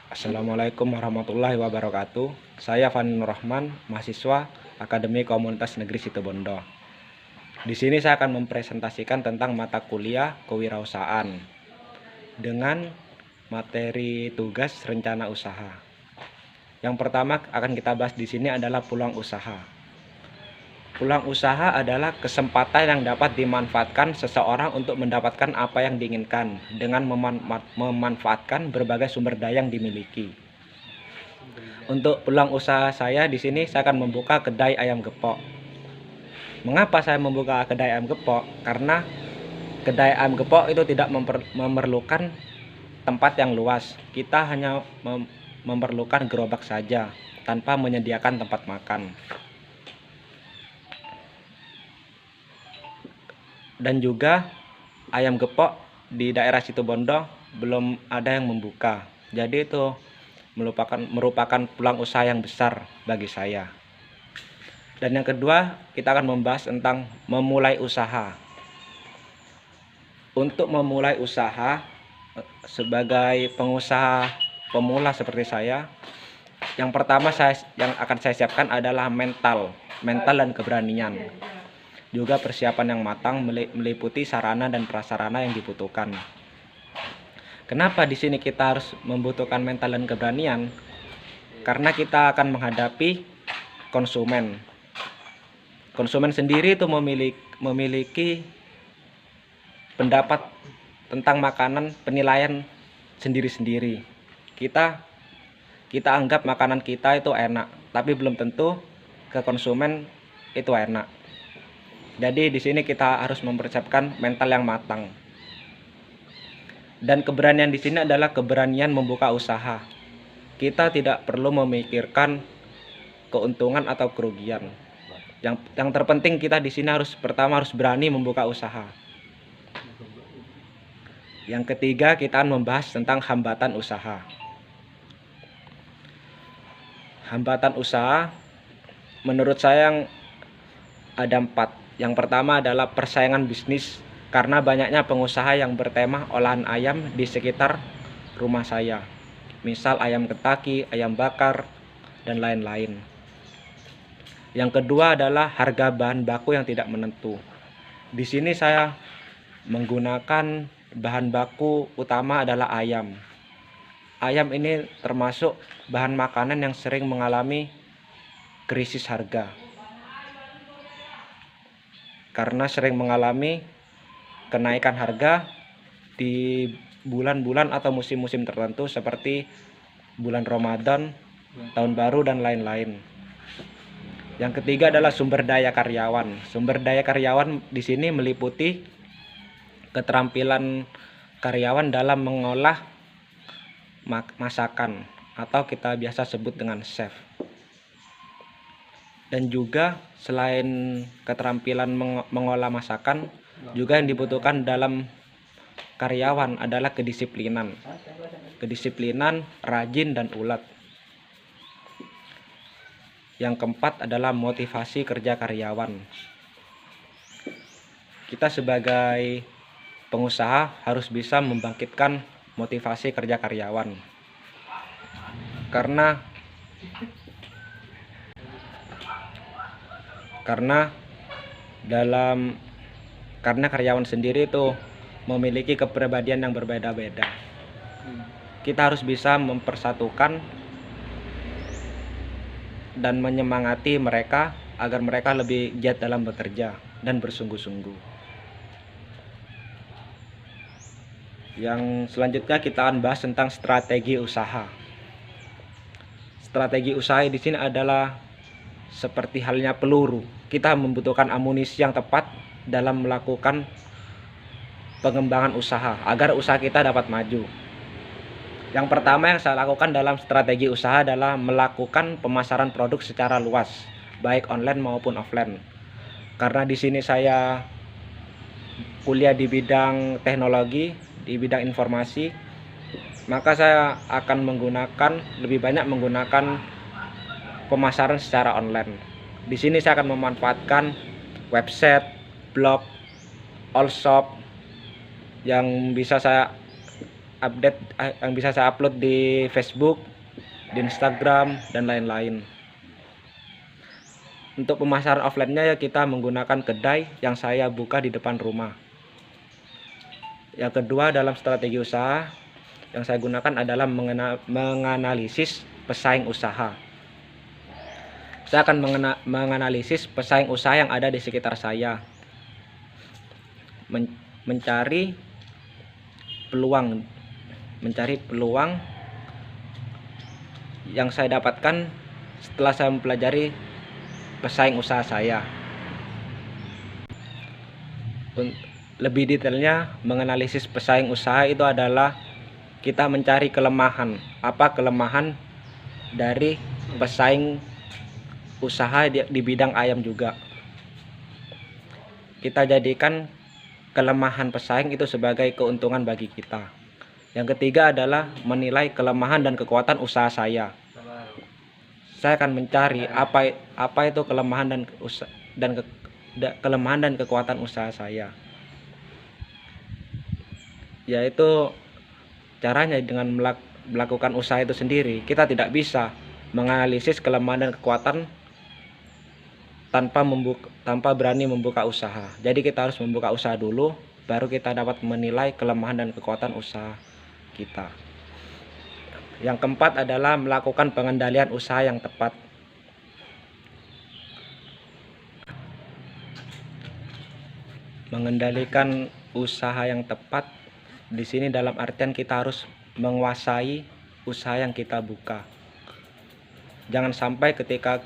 Assalamualaikum warahmatullahi wabarakatuh. Saya Fani Nur Rahman, mahasiswa Akademi Komunitas Negeri Situbondo. Di sini saya akan mempresentasikan tentang mata kuliah kewirausahaan dengan materi tugas rencana usaha. Yang pertama akan kita bahas di sini adalah peluang usaha. Peluang usaha adalah kesempatan yang dapat dimanfaatkan seseorang untuk mendapatkan apa yang diinginkan dengan memanfaatkan berbagai sumber daya yang dimiliki. Untuk peluang usaha saya di sini saya akan membuka kedai ayam gepok. Mengapa saya membuka kedai ayam gepok? Karena kedai ayam gepok itu tidak memerlukan tempat yang luas. Kita hanya memerlukan gerobak saja tanpa menyediakan tempat makan. Dan juga ayam gepok di daerah Situbondo belum ada yang membuka. Jadi itu merupakan peluang usaha yang besar bagi saya. Dan yang kedua, kita akan membahas tentang memulai usaha. Untuk memulai usaha sebagai pengusaha pemula seperti saya, yang pertama yang akan saya siapkan adalah mental dan keberanian. Juga persiapan yang matang meliputi sarana dan prasarana yang dibutuhkan. Kenapa di sini kita harus membutuhkan mental dan keberanian? Karena kita akan menghadapi konsumen. Konsumen sendiri itu memiliki pendapat tentang makanan, penilaian sendiri-sendiri. Kita anggap makanan kita itu enak, tapi belum tentu ke konsumen itu enak. Jadi di sini kita harus mempersiapkan mental yang matang. Dan keberanian di sini adalah keberanian membuka usaha. Kita tidak perlu memikirkan keuntungan atau kerugian. Yang terpenting kita di sini pertama harus berani membuka usaha. Yang ketiga, kita akan membahas tentang hambatan usaha. Hambatan usaha menurut saya ada 4. Yang pertama adalah persaingan bisnis, karena banyaknya pengusaha yang bertema olahan ayam di sekitar rumah saya. Misal ayam Kentucky, ayam bakar, dan lain-lain. Yang kedua adalah harga bahan baku yang tidak menentu. Di sini saya menggunakan bahan baku utama adalah ayam. Ayam ini termasuk bahan makanan yang sering mengalami krisis harga. Karena sering mengalami kenaikan harga di bulan-bulan atau musim-musim tertentu seperti bulan Ramadan, tahun baru, dan lain-lain. Yang ketiga adalah sumber daya karyawan. Sumber daya karyawan di sini meliputi keterampilan karyawan dalam mengolah masakan atau kita biasa sebut dengan chef. Dan juga selain keterampilan mengolah masakan, juga yang dibutuhkan dalam karyawan adalah kedisiplinan, rajin, dan ulet. Yang keempat adalah motivasi kerja karyawan. Kita sebagai pengusaha harus bisa membangkitkan motivasi kerja karyawan. Karena karyawan sendiri itu memiliki kepribadian yang berbeda-beda. Kita harus bisa mempersatukan dan menyemangati mereka agar mereka lebih giat dalam bekerja dan bersungguh-sungguh. Yang selanjutnya kita akan bahas tentang strategi usaha. Strategi usaha di sini adalah seperti halnya peluru. Kita membutuhkan amunisi yang tepat dalam melakukan pengembangan usaha agar usaha kita dapat maju. Yang pertama yang saya lakukan dalam strategi usaha adalah melakukan pemasaran produk secara luas, baik online maupun offline. Karena di sini saya kuliah di bidang teknologi, di bidang informasi, maka saya akan lebih banyak menggunakan pemasaran secara online. Di sini saya akan memanfaatkan website, blog, all shop yang bisa saya yang bisa saya upload di Facebook, di Instagram, dan lain-lain. Untuk pemasaran offline-nya ya kita menggunakan kedai yang saya buka di depan rumah. Yang kedua, dalam strategi usaha yang saya gunakan adalah menganalisis pesaing usaha. Saya akan menganalisis pesaing usaha yang ada di sekitar saya, mencari peluang yang saya dapatkan setelah saya mempelajari pesaing usaha saya. Lebih detailnya, menganalisis pesaing usaha itu adalah kita mencari kelemahan. Apa kelemahan dari pesaing usaha di bidang ayam juga. Kita jadikan kelemahan pesaing itu sebagai keuntungan bagi kita. Yang ketiga adalah menilai kelemahan dan kekuatan usaha saya. Saya akan mencari apa itu kelemahan dan kekuatan usaha saya. Yaitu caranya dengan melakukan usaha itu sendiri. Kita tidak bisa menganalisis kelemahan dan kekuatan tanpa berani membuka usaha. Jadi kita harus membuka usaha dulu, baru kita dapat menilai kelemahan dan kekuatan usaha kita. Yang keempat adalah melakukan pengendalian usaha yang tepat. Mengendalikan usaha yang tepat di sini dalam artian kita harus menguasai usaha yang kita buka. Jangan sampai ketika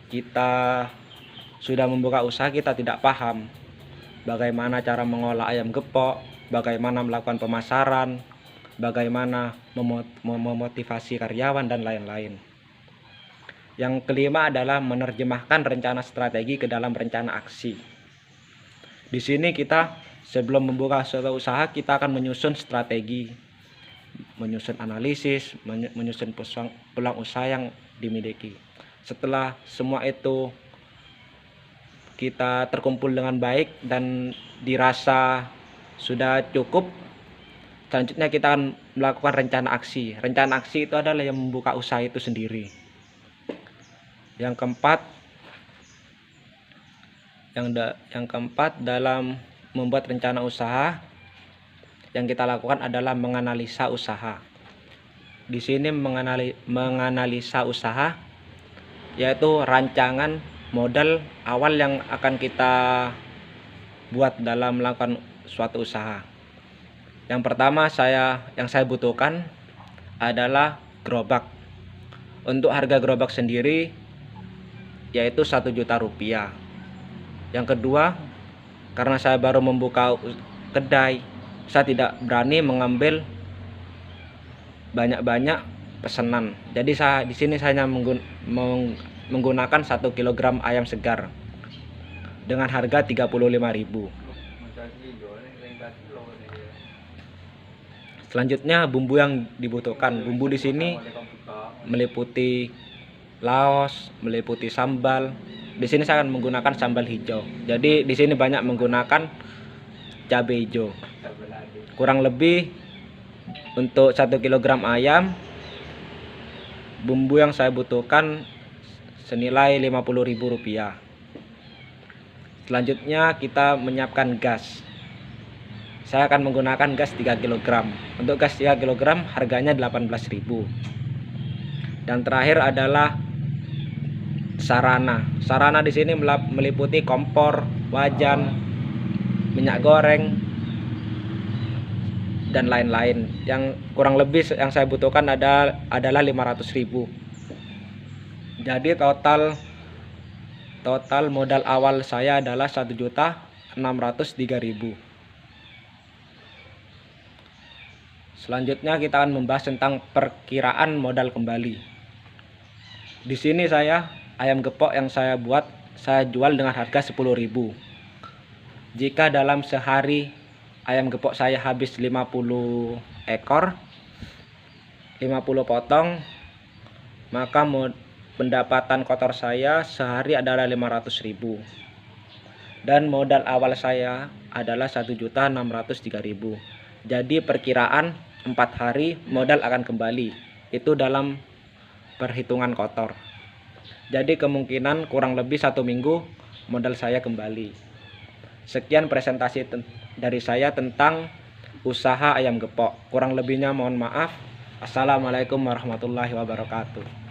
kita sudah membuka usaha kita tidak paham bagaimana cara mengolah ayam gepok, bagaimana melakukan pemasaran, bagaimana memotivasi karyawan, dan lain-lain. Yang kelima adalah menerjemahkan rencana strategi ke dalam rencana aksi. Di sini kita sebelum membuka suatu usaha kita akan menyusun strategi, menyusun analisis, menyusun peluang usaha yang dimiliki. Setelah semua itu kita terkumpul dengan baik dan dirasa sudah cukup, selanjutnya kita akan melakukan rencana aksi. Rencana aksi itu adalah yang membuka usaha itu sendiri. Yang keempat dalam membuat rencana usaha yang kita lakukan adalah menganalisa usaha. Di sini menganalisa usaha yaitu rancangan modal awal yang akan kita buat dalam melakukan suatu usaha. Yang pertama yang saya butuhkan adalah gerobak. Untuk harga gerobak sendiri yaitu 1 juta rupiah. Yang kedua, karena saya baru membuka kedai, saya tidak berani mengambil banyak-banyak pesanan. Jadi di sini saya menggunakan 1 kg ayam segar dengan harga 35.000. Selanjutnya bumbu yang dibutuhkan. Bumbu di sini meliputi laos, meliputi sambal. Di sini saya akan menggunakan sambal hijau. Jadi di sini banyak menggunakan cabai hijau. Kurang lebih untuk 1 kg ayam, bumbu yang saya butuhkan senilai 50.000 rupiah. Selanjutnya kita menyiapkan gas. Saya akan menggunakan gas 3 kg. Untuk gas 3 kg harganya 18.000. Dan terakhir adalah sarana. Sarana di sini meliputi kompor, wajan, minyak goreng, dan lain-lain. Yang kurang lebih yang saya butuhkan adalah 500.000. Jadi total modal awal saya adalah 1.603.000. Selanjutnya kita akan membahas tentang perkiraan modal kembali. Di sini ayam gepok yang saya jual dengan harga 10.000. Jika dalam sehari ayam gepok saya habis 50 ekor, 50 potong, maka pendapatan kotor saya sehari adalah 500.000. Dan modal awal saya adalah 1.603.000. Jadi perkiraan 4 hari modal akan kembali. Itu dalam perhitungan kotor. Jadi kemungkinan kurang lebih 1 minggu modal saya kembali. Sekian presentasi dari saya tentang usaha ayam gepok. Kurang lebihnya mohon maaf. Assalamualaikum warahmatullahi wabarakatuh.